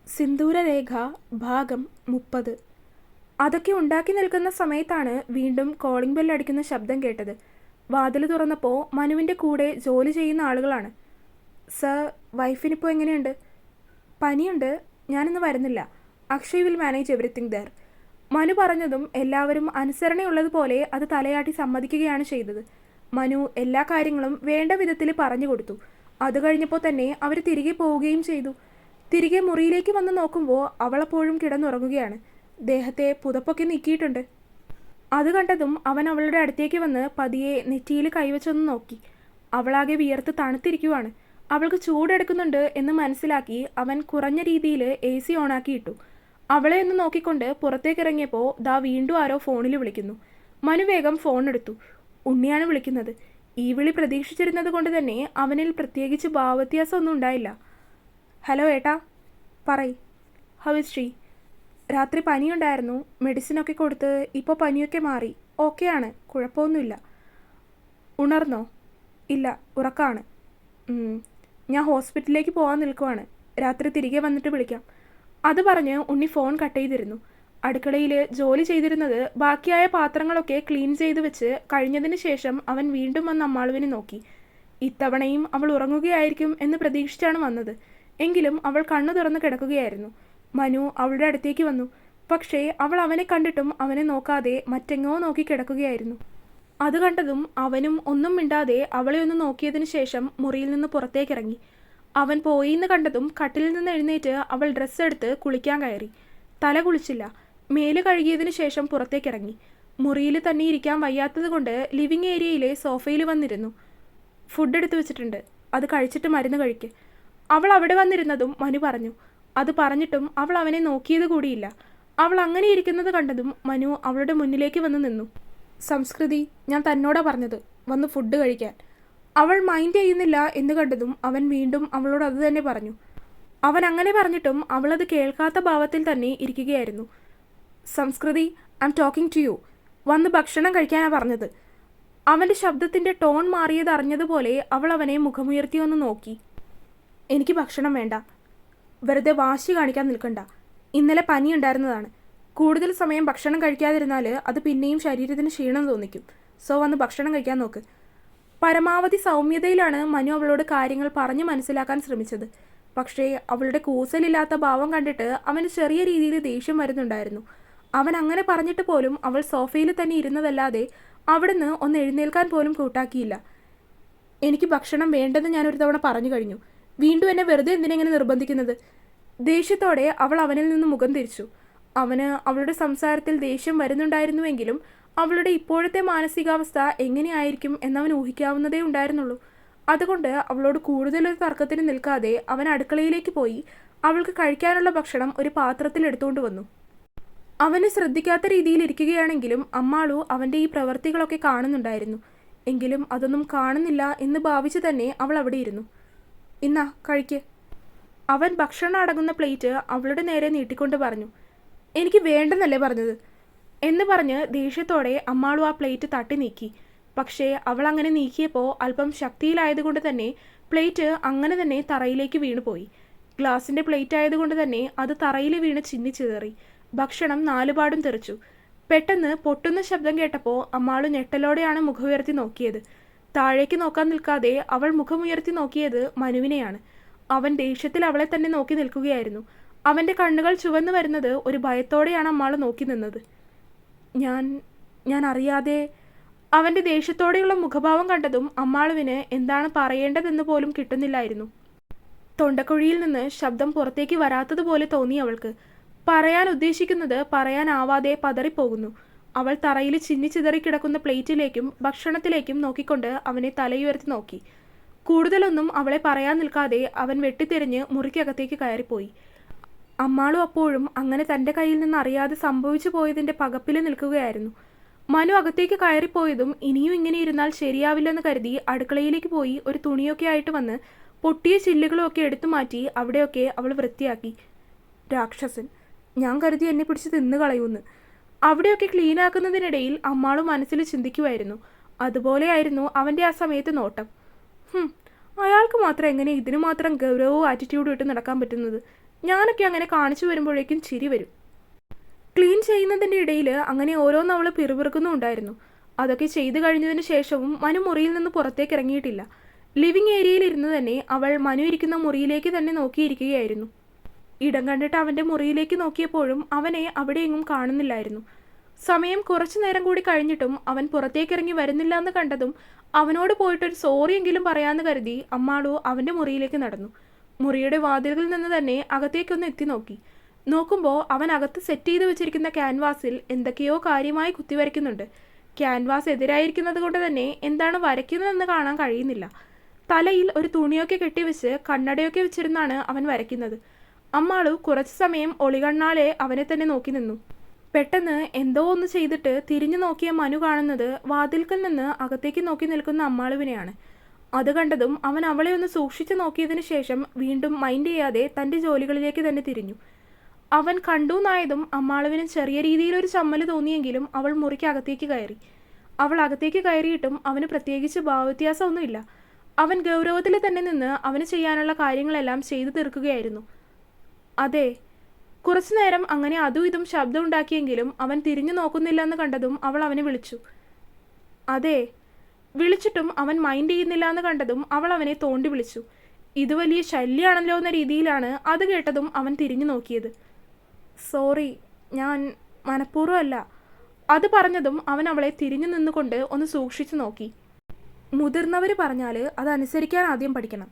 സിന്ദൂരരേഖ ഭാഗം 30. അതൊക്കെ ഉണ്ടാക്കി നിൽക്കുന്ന സമയത്താണ് വീണ്ടും കോളിംഗ് ബെൽ അടിക്കുന്ന ശബ്ദം കേട്ടത്. വാതിൽ തുറന്നപ്പോൾ മനുവിൻ്റെ കൂടെ ജോലി ചെയ്യുന്ന ആളുകളാണ്. സർ, വൈഫിനിപ്പോൾ എങ്ങനെയുണ്ട്? പനിയുണ്ട്, ഞാനിന്ന് വരുന്നില്ല. Akshay will manage everything there. Manu പറഞ്ഞതും എല്ലാവരും അനുസരണയുള്ളതുപോലെ അത് തലയാട്ടി സമ്മതിക്കുകയാണ് ചെയ്തത്. മനു എല്ലാ കാര്യങ്ങളും വേണ്ട വിധത്തിൽ പറഞ്ഞു കൊടുത്തു. അത് കഴിഞ്ഞപ്പോൾ തന്നെ അവർ തിരികെ പോവുകയും ചെയ്തു. തിരികെ മുറിയിലേക്ക് വന്ന് നോക്കുമ്പോൾ അവളപ്പോഴും കിടന്നുറങ്ങുകയാണ്. ദേഹത്തെ പുതപ്പൊക്കെ നീക്കിയിട്ടുണ്ട്. അത് കണ്ടതും അവൻ അവളുടെ അടുത്തേക്ക് വന്ന് പതിയെ നെറ്റിയിൽ കൈവച്ചൊന്ന് നോക്കി. അവളാകെ വിയർത്ത് തണുത്തിരിക്കുവാണ്. അവൾക്ക് ചൂടെടുക്കുന്നുണ്ട് എന്ന് മനസ്സിലാക്കി അവൻ കുറഞ്ഞ രീതിയിൽ AC ഓണാക്കിയിട്ടു. അവളെ ഒന്ന് നോക്കിക്കൊണ്ട് പുറത്തേക്കിറങ്ങിയപ്പോൾ ദാ വീണ്ടും ആരോ ഫോണിൽ വിളിക്കുന്നു. മനു വേഗം ഫോൺ എടുത്തു. ഉണ്ണിയാണ് വിളിക്കുന്നത്. ഈ വിളി പ്രതീക്ഷിച്ചിരുന്നത് കൊണ്ട് തന്നെ അവനിൽ പ്രത്യേകിച്ച് ഭാവവ്യത്യാസമൊന്നും ഉണ്ടായില്ല. ഹലോ ഏട്ടാ, പറയ്. How is she? രാത്രി പനിയുണ്ടായിരുന്നു, മെഡിസിനൊക്കെ കൊടുത്ത് ഇപ്പോൾ പനിയൊക്കെ മാറി, ഓക്കെയാണ്, കുഴപ്പമൊന്നുമില്ല. ഉണർന്നോ? ഇല്ല, ഉറക്കമാണ്. ഞാൻ ഹോസ്പിറ്റലിലേക്ക് പോകാൻ നിൽക്കുവാണ്, രാത്രി തിരികെ വന്നിട്ട് വിളിക്കാം. അത് പറഞ്ഞ് ഉണ്ണി ഫോൺ കട്ട് ചെയ്തിരുന്നു. അടുക്കളയിൽ ജോലി ചെയ്തിരുന്നത് ബാക്കിയായ പാത്രങ്ങളൊക്കെ ക്ലീൻ ചെയ്ത് വെച്ച് കഴിഞ്ഞതിന് ശേഷം അവൻ വീണ്ടും വന്ന് അമ്മാളുവിനെ നോക്കി. ഇത്തവണയും അവൾ ഉറങ്ങുകയായിരിക്കും എന്ന് പ്രതീക്ഷിച്ചാണ് വന്നത്. എങ്കിലും അവൾ കണ്ണു തുറന്ന് കിടക്കുകയായിരുന്നു. മനു അവളുടെ അടുത്തേക്ക് വന്നു. പക്ഷേ അവൾ അവനെ കണ്ടിട്ടും അവനെ നോക്കാതെ മറ്റെങ്ങോ നോക്കി കിടക്കുകയായിരുന്നു. അത് കണ്ടതും അവനും ഒന്നും മിണ്ടാതെ അവളെ ഒന്ന് നോക്കിയതിനു ശേഷം മുറിയിൽ നിന്ന് പുറത്തേക്കിറങ്ങി. അവൻ പോയിന്ന് കണ്ടതും കട്ടിലിൽ നിന്ന് എഴുന്നേറ്റ് അവൾ ഡ്രസ്സ് എടുത്ത് കുളിക്കാൻ കയറി. തല കുളിച്ചില്ല. മേല് കഴുകിയതിനു ശേഷം പുറത്തേക്കിറങ്ങി. മുറിയിൽ തന്നെ ഇരിക്കാൻ വയ്യാത്തത് കൊണ്ട് ലിവിങ് ഏരിയയിലെ സോഫയിൽ വന്നിരുന്നു. ഫുഡ് എടുത്തു വെച്ചിട്ടുണ്ട്, അത് കഴിച്ചിട്ട് മരുന്ന് കഴിക്ക്. അവൾ അവിടെ വന്നിരുന്നതും മനു പറഞ്ഞു. അത് പറഞ്ഞിട്ടും അവൾ അവനെ നോക്കിയത് കൂടിയില്ല. അവൾ അങ്ങനെ ഇരിക്കുന്നത് കണ്ടതും മനു അവളുടെ മുന്നിലേക്ക് വന്ന് നിന്നു. സംസ്കൃതി, ഞാൻ തന്നോടാ പറഞ്ഞത്, വന്ന് ഫുഡ് കഴിക്കാൻ. അവൾ മൈൻഡ് ചെയ്യുന്നില്ല എന്ന് കണ്ടതും അവൻ വീണ്ടും അവളോട് അത് തന്നെ പറഞ്ഞു. അവൻ അങ്ങനെ പറഞ്ഞിട്ടും അവളത് കേൾക്കാത്ത ഭാവത്തിൽ തന്നെ ഇരിക്കുകയായിരുന്നു. Samskriti, I am talking to you. വന്ന് ഭക്ഷണം കഴിക്കാനാണ് പറഞ്ഞത്. അവൻ്റെ ശബ്ദത്തിൻ്റെ ടോൺ മാറിയത് അറിഞ്ഞതുപോലെ അവൾ അവനെ മുഖമുയർത്തി ഒന്ന് നോക്കി. എനിക്ക് ഭക്ഷണം വേണ്ട. വെറുതെ വാശി കാണിക്കാൻ നിൽക്കണ്ട. ഇന്നലെ പനി ഉണ്ടായിരുന്നതാണ്. കൂടുതൽ സമയം ഭക്ഷണം കഴിക്കാതിരുന്നാൽ അത് പിന്നെയും ശരീരത്തിന് ക്ഷീണം തോന്നിക്കും. സോ വന്ന് ഭക്ഷണം കഴിക്കാൻ നോക്ക്. പരമാവധി സൗമ്യതയിലാണ് മനു അവളോട് കാര്യങ്ങൾ പറഞ്ഞു മനസ്സിലാക്കാൻ ശ്രമിച്ചത്. പക്ഷേ അവളുടെ കൂസലില്ലാത്ത ഭാവം കണ്ടിട്ട് അവന് ചെറിയ രീതിയിൽ ദേഷ്യം വരുന്നുണ്ടായിരുന്നു. അവൻ അങ്ങനെ പറഞ്ഞിട്ട് പോലും അവൾ സോഫയിൽ തന്നെ ഇരുന്നതല്ലാതെ അവിടുന്ന് ഒന്ന് എഴുന്നേൽക്കാൻ പോലും കൂട്ടാക്കിയില്ല. എനിക്ക് ഭക്ഷണം വേണ്ടെന്ന് ഞാനൊരു തവണ പറഞ്ഞു കഴിഞ്ഞു. വീണ്ടും എന്നെ വെറുതെ എന്തിനെങ്ങനെ നിർബന്ധിക്കുന്നത്? ദേഷ്യത്തോടെ അവൾ അവനിൽ നിന്ന് മുഖം തിരിച്ചു. അവന് അവളുടെ സംസാരത്തിൽ ദേഷ്യം വരുന്നുണ്ടായിരുന്നുവെങ്കിലും അവളുടെ ഇപ്പോഴത്തെ മാനസികാവസ്ഥ എങ്ങനെയായിരിക്കും എന്നവൻ ഊഹിക്കാവുന്നതേ ഉണ്ടായിരുന്നുള്ളൂ. അതുകൊണ്ട് അവളോട് കൂടുതലൊരു തർക്കത്തിന് നിൽക്കാതെ അവൻ അടുക്കളയിലേക്ക് പോയി അവൾക്ക് കഴിക്കാനുള്ള ഭക്ഷണം ഒരു പാത്രത്തിൽ എടുത്തുകൊണ്ട് വന്നു. അവന് ശ്രദ്ധിക്കാത്ത രീതിയിൽ ഇരിക്കുകയാണെങ്കിലും അമ്മാളു അവൻ്റെ ഈ പ്രവൃത്തികളൊക്കെ കാണുന്നുണ്ടായിരുന്നു. എങ്കിലും അതൊന്നും കാണുന്നില്ല എന്ന് ഭാവിച്ച് തന്നെ അവൾ അവിടെ ഇരുന്നു. ഇന്നാ കഴിക്ക്. അവൻ ഭക്ഷണം അടങ്ങുന്ന പ്ലേറ്റ് അവളുടെ നേരെ നീട്ടിക്കൊണ്ട് പറഞ്ഞു. എനിക്ക് വേണ്ടെന്നല്ലേ പറഞ്ഞത് എന്ന് പറഞ്ഞ് ദേഷ്യത്തോടെ അമ്മാളു ആ പ്ലേറ്റ് തട്ടി നീക്കി. പക്ഷേ അവൾ അങ്ങനെ നീക്കിയപ്പോൾ അല്പം ശക്തിയിലായതുകൊണ്ട് തന്നെ പ്ലേറ്റ് അങ്ങനെ തന്നെ തറയിലേക്ക് വീണുപോയി. ഗ്ലാസിൻ്റെ പ്ലേറ്റ് ആയതുകൊണ്ട് തന്നെ അത് തറയിൽ വീണ് ചിന്നിച്ചിതറി. ഭക്ഷണം നാലുപാടും തെറിച്ചു. പെട്ടെന്ന് പൊട്ടുന്ന ശബ്ദം കേട്ടപ്പോൾ അമ്മാളു ഞെട്ടലോടെയാണ് മുഖമുയർത്തി നോക്കിയത്. താഴേക്ക് നോക്കാൻ നിൽക്കാതെ അവൾ മുഖമുയർത്തി നോക്കിയത് മനുവിനെയാണ്. അവൻ ദേഷ്യത്തിൽ അവളെ തന്നെ നോക്കി നിൽക്കുകയായിരുന്നു. അവൻ്റെ കണ്ണുകൾ ചുവന്നു വരുന്നത് ഒരു ഭയത്തോടെയാണ് അമ്മാൾ നോക്കി നിന്നത്. ഞാൻ അറിയാതെ. അവൻ്റെ ദേഷ്യത്തോടെയുള്ള മുഖഭാവം കണ്ടതും അമ്മാളുവിന് എന്താണ് പറയേണ്ടതെന്ന് പോലും കിട്ടുന്നില്ലായിരുന്നു. തൊണ്ടക്കുഴിയിൽ നിന്ന് ശബ്ദം പുറത്തേക്ക് വരാത്തതുപോലെ തോന്നി അവൾക്ക്. പറയാൻ ഉദ്ദേശിക്കുന്നത് പറയാനാവാതെ പതറിപ്പോകുന്നു. അവൾ തറയിൽ ചിന്നിച്ചിതറി കിടക്കുന്ന പ്ലേറ്റിലേക്കും ഭക്ഷണത്തിലേക്കും നോക്കിക്കൊണ്ട് അവനെ തലയുയർത്തി നോക്കി. കൂടുതലൊന്നും അവളെ പറയാൻ നിൽക്കാതെ അവൻ വെട്ടിത്തിരിഞ്ഞ് മുറിക്കകത്തേക്ക് കയറിപ്പോയി. അമ്മാളും അപ്പോഴും അങ്ങനെ തൻ്റെ കയ്യിൽ നിന്ന് അറിയാതെ സംഭവിച്ചു പോയതിൻ്റെ പകപ്പിൽ നിൽക്കുകയായിരുന്നു. മനു അകത്തേക്ക് കയറിപ്പോയതും ഇനിയും ഇങ്ങനെ ഇരുന്നാൽ ശരിയാവില്ലെന്ന് കരുതി അടുക്കളയിലേക്ക് പോയി ഒരു തുണിയൊക്കെ ആയിട്ട് വന്ന് പൊട്ടിയ ചില്ലുകളൊക്കെ എടുത്തു മാറ്റി അവിടെയൊക്കെ അവൾ വൃത്തിയാക്കി. രാക്ഷസൻ, ഞാൻ കരുതി എന്നെ പിടിച്ച് തിന്നു കളയുമെന്ന്. അവിടെയൊക്കെ ക്ലീനാക്കുന്നതിനിടയിൽ അമ്മാളു മനസ്സിൽ ചിന്തിക്കുമായിരുന്നു. അതുപോലെയായിരുന്നു അവൻ്റെ ആ സമയത്ത് നോട്ടം. അയാൾക്ക് മാത്രം എങ്ങനെ ഇതിനു മാത്രം ഗൗരവവും ആറ്റിറ്റ്യൂഡും ഇട്ട് നടക്കാൻ പറ്റുന്നത്? ഞാനൊക്കെ അങ്ങനെ കാണിച്ചു വരുമ്പോഴേക്കും ചിരി വരും. ക്ലീൻ ചെയ്യുന്നതിൻ്റെ ഇടയിൽ അങ്ങനെ ഓരോന്ന് അവൾ പിറുപിറുക്കുന്നുണ്ടായിരുന്നു. അതൊക്കെ ചെയ്തു കഴിഞ്ഞതിന് ശേഷവും മനു മുറിയിൽ നിന്ന് പുറത്തേക്ക് ഇറങ്ങിയിട്ടില്ല. ലിവിംഗ് ഏരിയയിൽ ഇരുന്ന് തന്നെ അവൾ മനു ഇരിക്കുന്ന മുറിയിലേക്ക് തന്നെ നോക്കിയിരിക്കുകയായിരുന്നു. ഇടം കണ്ടിട്ട് അവൻ്റെ മുറിയിലേക്ക് നോക്കിയപ്പോഴും അവനെ അവിടെയെങ്ങും കാണുന്നില്ലായിരുന്നു. സമയം കുറച്ചു നേരം കൂടി കഴിഞ്ഞിട്ടും അവൻ പുറത്തേക്കിറങ്ങി വരുന്നില്ല എന്ന് കണ്ടതും അവനോട് പോയിട്ടൊരു സോറിയെങ്കിലും പറയാമെന്ന് കരുതി അമ്മാളു അവൻ്റെ മുറിയിലേക്ക് നടന്നു. മുറിയുടെ വാതിലിൽ നിന്ന് തന്നെ അകത്തേക്കൊന്ന് എത്തി നോക്കി. നോക്കുമ്പോൾ അവൻ അകത്ത് സെറ്റ് ചെയ്ത് വെച്ചിരിക്കുന്ന ക്യാൻവാസിൽ എന്തൊക്കെയോ കാര്യമായി കുത്തിവരയ്ക്കുന്നുണ്ട്. ക്യാൻവാസ് എതിരായിരിക്കുന്നത് കൊണ്ട് തന്നെ എന്താണ് വരയ്ക്കുന്നതെന്ന് കാണാൻ കഴിയുന്നില്ല. തലയിൽ ഒരു തുണിയൊക്കെ കെട്ടിവെച്ച് കണ്ണടയൊക്കെ വെച്ചിരുന്നാണ് അവൻ വരയ്ക്കുന്നത്. അമ്മാളു കുറച്ചു സമയം ഒളികണ്ണാലെ അവനെ തന്നെ നോക്കി നിന്നു. പെട്ടെന്ന് എന്തോ ഒന്ന് ചെയ്തിട്ട് തിരിഞ്ഞു നോക്കിയ മനു കാണുന്നത് വാതിൽക്കൽ നിന്ന് അകത്തേക്ക് നോക്കി നിൽക്കുന്ന അമ്മാളുവിനെയാണ്. അത് കണ്ടതും അവൻ അവളെ ഒന്ന് സൂക്ഷിച്ചു നോക്കിയതിന് ശേഷം വീണ്ടും മൈൻഡ് ചെയ്യാതെ തൻ്റെ ജോലികളിലേക്ക് തന്നെ തിരിഞ്ഞു. അവൻ കണ്ടുന്നായതും അമ്മാളുവിന് ചെറിയ രീതിയിലൊരു ചമ്മല് തോന്നിയെങ്കിലും അവൾ മുറിക്ക് അകത്തേക്ക് കയറി. അവൾ അകത്തേക്ക് കയറിയിട്ടും അവന് പ്രത്യേകിച്ച് ഭാവവ്യത്യാസമൊന്നുമില്ല. അവൻ ഗൗരവത്തിൽ തന്നെ നിന്ന് അവന് ചെയ്യാനുള്ള കാര്യങ്ങളെല്ലാം ചെയ്തു തീർക്കുകയായിരുന്നു. അതെ. കുറച്ചു നേരം അങ്ങനെ അതും ഇതും ശബ്ദം ഉണ്ടാക്കിയെങ്കിലും അവൻ തിരിഞ്ഞു നോക്കുന്നില്ലെന്ന് കണ്ടതും അവൾ അവനെ വിളിച്ചു. അതെ. വിളിച്ചിട്ടും അവൻ മൈൻഡ് ചെയ്യുന്നില്ല എന്ന് കണ്ടതും അവൾ അവനെ തോണ്ടി വിളിച്ചു. ഇത് വലിയ ശല്യമാണല്ലോ എന്ന രീതിയിലാണ് അത് കേട്ടതും അവൻ തിരിഞ്ഞു നോക്കിയത്. സോറി, ഞാൻ മനഃപൂർവ്വമല്ല. അത് പറഞ്ഞതും അവൻ അവളെ തിരിഞ്ഞു നിന്നുകൊണ്ട് ഒന്ന് സൂക്ഷിച്ചു നോക്കി. മുതിർന്നവർ പറഞ്ഞാൽ അതനുസരിക്കാൻ ആദ്യം പഠിക്കണം.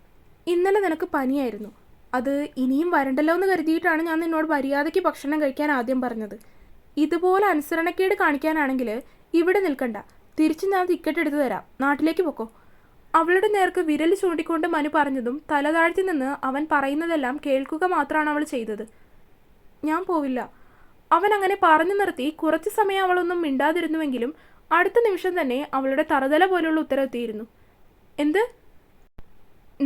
ഇന്നലെ നിനക്ക് പനിയായിരുന്നു. അത് ഇനിയും വരണ്ടല്ലോ എന്ന് കരുതിയിട്ടാണ് ഞാൻ നിന്നോട് മര്യാദയ്ക്ക് ഭക്ഷണം കഴിക്കാൻ ആദ്യം പറഞ്ഞത്. ഇതുപോലെ അനുസരണക്കേട് കാണിക്കാനാണെങ്കിൽ ഇവിടെ നിൽക്കണ്ട. തിരിച്ച് ഞാൻ ടിക്കറ്റ് എടുത്തു തരാം. നാട്ടിലേക്ക് പൊക്കോ. അവളുടെ നേർക്ക് വിരൽ ചൂണ്ടിക്കൊണ്ട് മനു പറഞ്ഞതും തല താഴ്ത്തി നിന്ന് അവൻ പറയുന്നതെല്ലാം കേൾക്കുക മാത്രമാണ് അവൾ ചെയ്തത്. ഞാൻ പോവില്ല. അവൻ അങ്ങനെ പറഞ്ഞു നിർത്തി. കുറച്ച് സമയം അവളൊന്നും മിണ്ടാതിരുന്നുവെങ്കിലും അടുത്ത നിമിഷം തന്നെ അവളുടെ തറുതല പോലുള്ള ഉത്തരവെത്തിയിരുന്നു. എന്ത്?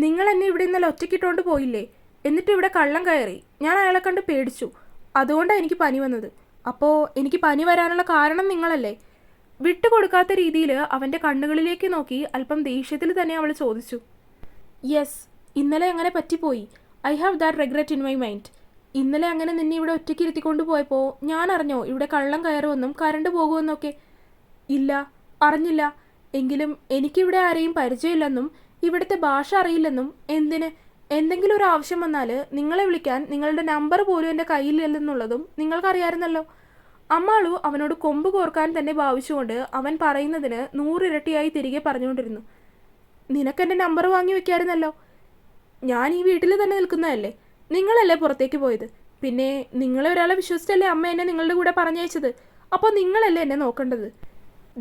നിങ്ങൾ എന്നെ ഇവിടെ ഇന്നലെ ഒറ്റയ്ക്കിട്ടുകൊണ്ട് പോയില്ലേ? എന്നിട്ട് ഇവിടെ കള്ളം കയറി. ഞാൻ അയാളെ കണ്ട് പേടിച്ചു. അതുകൊണ്ടാണ് എനിക്ക് പനി വന്നത്. അപ്പോൾ എനിക്ക് പനി വരാനുള്ള കാരണം നിങ്ങളല്ലേ? വിട്ടുകൊടുക്കാത്ത രീതിയിൽ അവൻ്റെ കണ്ണുകളിലേക്ക് നോക്കി അല്പം ദേഷ്യത്തിൽ തന്നെ അവൾ ചോദിച്ചു. യെസ്, ഇന്നലെ അങ്ങനെ പറ്റിപ്പോയി. I have that regret in my mind. ഇന്നലെ അങ്ങനെ നിന്നെ ഇവിടെ ഒറ്റയ്ക്ക് ഇരുത്തിക്കൊണ്ട് പോയപ്പോൾ ഞാൻ അറിഞ്ഞോ ഇവിടെ കള്ളം കയറുമെന്നും കറണ്ട് പോകുമെന്നൊക്കെ? ഇല്ല, അറിഞ്ഞില്ല. എങ്കിലും എനിക്കിവിടെ ആരെയും പരിചയമില്ലെന്നും ഇവിടുത്തെ ഭാഷ അറിയില്ലെന്നും എന്തെങ്കിലും ഒരു ആവശ്യം വന്നാൽ നിങ്ങളെ വിളിക്കാൻ നിങ്ങളുടെ നമ്പർ പോലും എൻ്റെ കയ്യിലില്ലെന്നുള്ളതും നിങ്ങൾക്കറിയാമായിരുന്നല്ലോ. അമ്മാളു അവനോട് കൊമ്പ് കോർക്കാൻ തന്നെ ഭാവിച്ചുകൊണ്ട് അവൻ പറയുന്നതിന് 100 ഇരട്ടിയായി തിരികെ പറഞ്ഞുകൊണ്ടിരുന്നു. നിനക്കെൻ്റെ നമ്പർ വാങ്ങി വെക്കാമായിരുന്നല്ലോ. ഞാൻ ഈ വീട്ടിൽ തന്നെ നിൽക്കുന്നതല്ലേ. നിങ്ങളല്ലേ പുറത്തേക്ക് പോയത്. പിന്നെ നിങ്ങളെ ഒരാളെ വിശ്വസിച്ചല്ലേ അമ്മ എന്നെ നിങ്ങളുടെ കൂടെ പറഞ്ഞയച്ചത്. അപ്പോൾ നിങ്ങളല്ലേ എന്നെ നോക്കേണ്ടത്.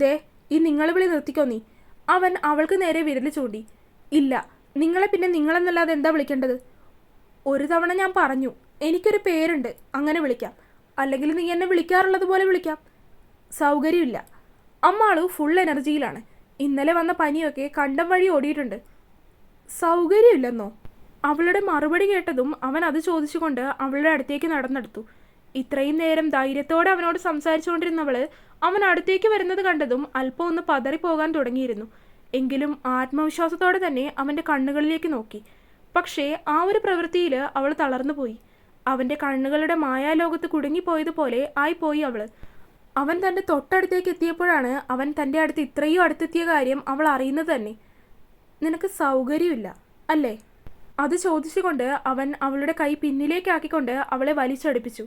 ദേ, ഈ നിങ്ങൾ വിളി നിർത്തിക്കോ നീ. അവൻ അവൾക്ക് നേരെ വിരൽ ചൂണ്ടി. ഇല്ല, നിങ്ങളെ പിന്നെ നിങ്ങളെന്നല്ലാതെ എന്താ വിളിക്കേണ്ടത്? ഒരു തവണ ഞാൻ പറഞ്ഞു, എനിക്കൊരു പേരുണ്ട്, അങ്ങനെ വിളിക്കാം. അല്ലെങ്കിൽ നീ എന്നെ വിളിക്കാറുള്ളത് പോലെ വിളിക്കാം. സൗകര്യമില്ല. അമ്മാളു ഫുൾ എനർജിയിലാണ്. ഇന്നലെ വന്ന പനിയൊക്കെ കണ്ടം വഴി ഓടിയിട്ടുണ്ട്. സൗകര്യമില്ലെന്നോ? അവളുടെ മറുപടി കേട്ടതും അവൻ അത് ചോദിച്ചുകൊണ്ട് അവളുടെ അടുത്തേക്ക് നടന്നെടുത്തു. ഇത്രയും നേരം ധൈര്യത്തോടെ അവനോട് സംസാരിച്ചുകൊണ്ടിരുന്നവൾ അവൻ അടുത്തേക്ക് വരുന്നത് കണ്ടതും അല്പം ഒന്ന് പതറിപ്പോകാൻ തുടങ്ങിയിരുന്നു. എങ്കിലും ആത്മവിശ്വാസത്തോടെ തന്നെ അവൻ്റെ കണ്ണുകളിലേക്ക് നോക്കി. പക്ഷേ ആ ഒരു പ്രവൃത്തിയിൽ അവൾ തളർന്നുപോയി. അവൻ്റെ കണ്ണുകളുടെ മായാലോകത്ത് കുടുങ്ങിപ്പോയതുപോലെ ആയിപ്പോയി അവൾ. അവൻ തൻ്റെ തൊട്ടടുത്തേക്ക് എത്തിയപ്പോഴാണ് അവൻ തൻ്റെ അടുത്ത് ഇത്രയും അടുത്തെത്തിയ കാര്യം അവൾ അറിയുന്നത് തന്നെ. നിനക്ക് സൗകര്യമില്ല അല്ലേ? അത് ചോദിച്ചുകൊണ്ട് അവൻ അവളുടെ കൈ പിന്നിലേക്കാക്കിക്കൊണ്ട് അവളെ വലിച്ചടുപ്പിച്ചു.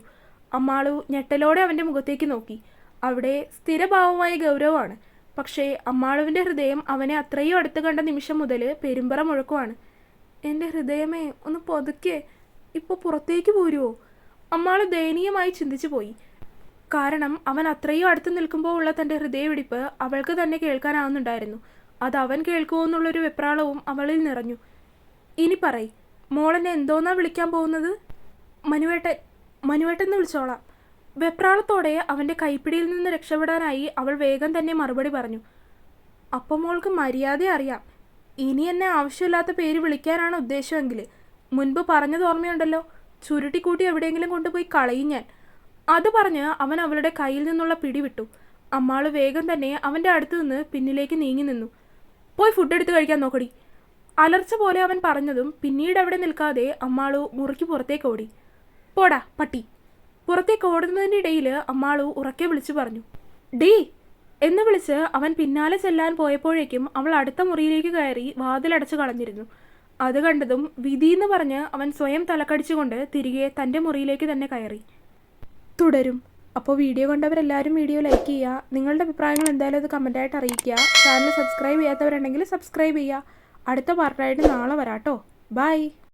അമ്മാളു ഞെട്ടലോടെ അവൻ്റെ മുഖത്തേക്ക് നോക്കി. അവിടെ സ്ഥിരഭാവമായ ഗൗരവമാണ്. പക്ഷേ അമ്മാളുവിൻ്റെ ഹൃദയം അവനെ അത്രയും അടുത്ത് കണ്ട നിമിഷം മുതൽ പെരുമ്പറ മുഴക്കുവാണ്. എൻ്റെ ഹൃദയമേ, ഒന്ന് പതുക്കെ. ഇപ്പോൾ പുറത്തേക്ക് പോരുമോ? അമ്മാള് ദയനീയമായി ചിന്തിച്ചു പോയി. കാരണം അവൻ അത്രയും അടുത്ത് നിൽക്കുമ്പോൾ ഉള്ള തൻ്റെ ഹൃദയമിടിപ്പ് അവൾക്ക് തന്നെ കേൾക്കാനാവുന്നുണ്ടായിരുന്നു. അത് അവൻ കേൾക്കുമോ എന്നുള്ളൊരു വെപ്രാളവും അവളിൽ നിറഞ്ഞു. ഇനി പറയ്, മോളെന്നെ എന്തോന്നാ വിളിക്കാൻ പോകുന്നത്? മനുവേട്ടെന്ന് വിളിച്ചോളാം. വെപ്രാളത്തോടെ അവൻ്റെ കൈപ്പിടിയിൽ നിന്ന് രക്ഷപ്പെടാനായി അവൾ വേഗം തന്നെ മറുപടി പറഞ്ഞു. അപ്പം മോൾക്ക് മര്യാദ അറിയാം. ഇനി എന്നെ ആവശ്യമില്ലാത്ത പേര് വിളിക്കാനാണ് ഉദ്ദേശമെങ്കിൽ മുൻപ് പറഞ്ഞത് ഓർമ്മയുണ്ടല്ലോ, ചുരുട്ടിക്കൂട്ടി എവിടെയെങ്കിലും കൊണ്ടുപോയി കളയും ഞാൻ. അത് പറഞ്ഞ് അവൻ അവളുടെ കയ്യിൽ നിന്നുള്ള പിടി വിട്ടു. അമ്മാള് വേഗം തന്നെ അവൻ്റെ അടുത്ത് നിന്ന് പിന്നിലേക്ക് നീങ്ങി നിന്നു. പോയി ഫുഡ് എടുത്ത് കഴിക്കാൻ നോക്കടി. അലർച്ച പോലെ അവൻ പറഞ്ഞതും പിന്നീട് അവിടെ നിൽക്കാതെ അമ്മാളു മുറിക്ക് പുറത്തേക്ക് ഓടി. പോടാ പട്ടി. പുറത്തേക്ക് ഓടുന്നതിനിടയിൽ അമ്മാളു ഉറക്കെ വിളിച്ചു പറഞ്ഞു. ഡീ എന്ന് വിളിച്ച് അവൻ പിന്നാലെ ചെല്ലാൻ പോയപ്പോഴേക്കും അവൾ അടുത്ത മുറിയിലേക്ക് കയറി വാതിലടച്ചു കളഞ്ഞിരുന്നു. അത് കണ്ടതും വിധിയെന്ന് പറഞ്ഞ് അവൻ സ്വയം തലക്കടിച്ചുകൊണ്ട് തിരികെ തൻ്റെ മുറിയിലേക്ക് തന്നെ കയറി. തുടരും. അപ്പോൾ വീഡിയോ കണ്ടവരെല്ലാവരും വീഡിയോ ലൈക്ക് ചെയ്യുക. നിങ്ങളുടെ അഭിപ്രായങ്ങൾ എന്തായാലും അത് കമൻറ്റായിട്ട് അറിയിക്കുക. ചാനൽ സബ്സ്ക്രൈബ് ചെയ്യാത്തവരുണ്ടെങ്കിൽ സബ്സ്ക്രൈബ് ചെയ്യുക. അടുത്ത പാർട്ടായിട്ട് നാളെ വരാട്ടോ. ബൈ.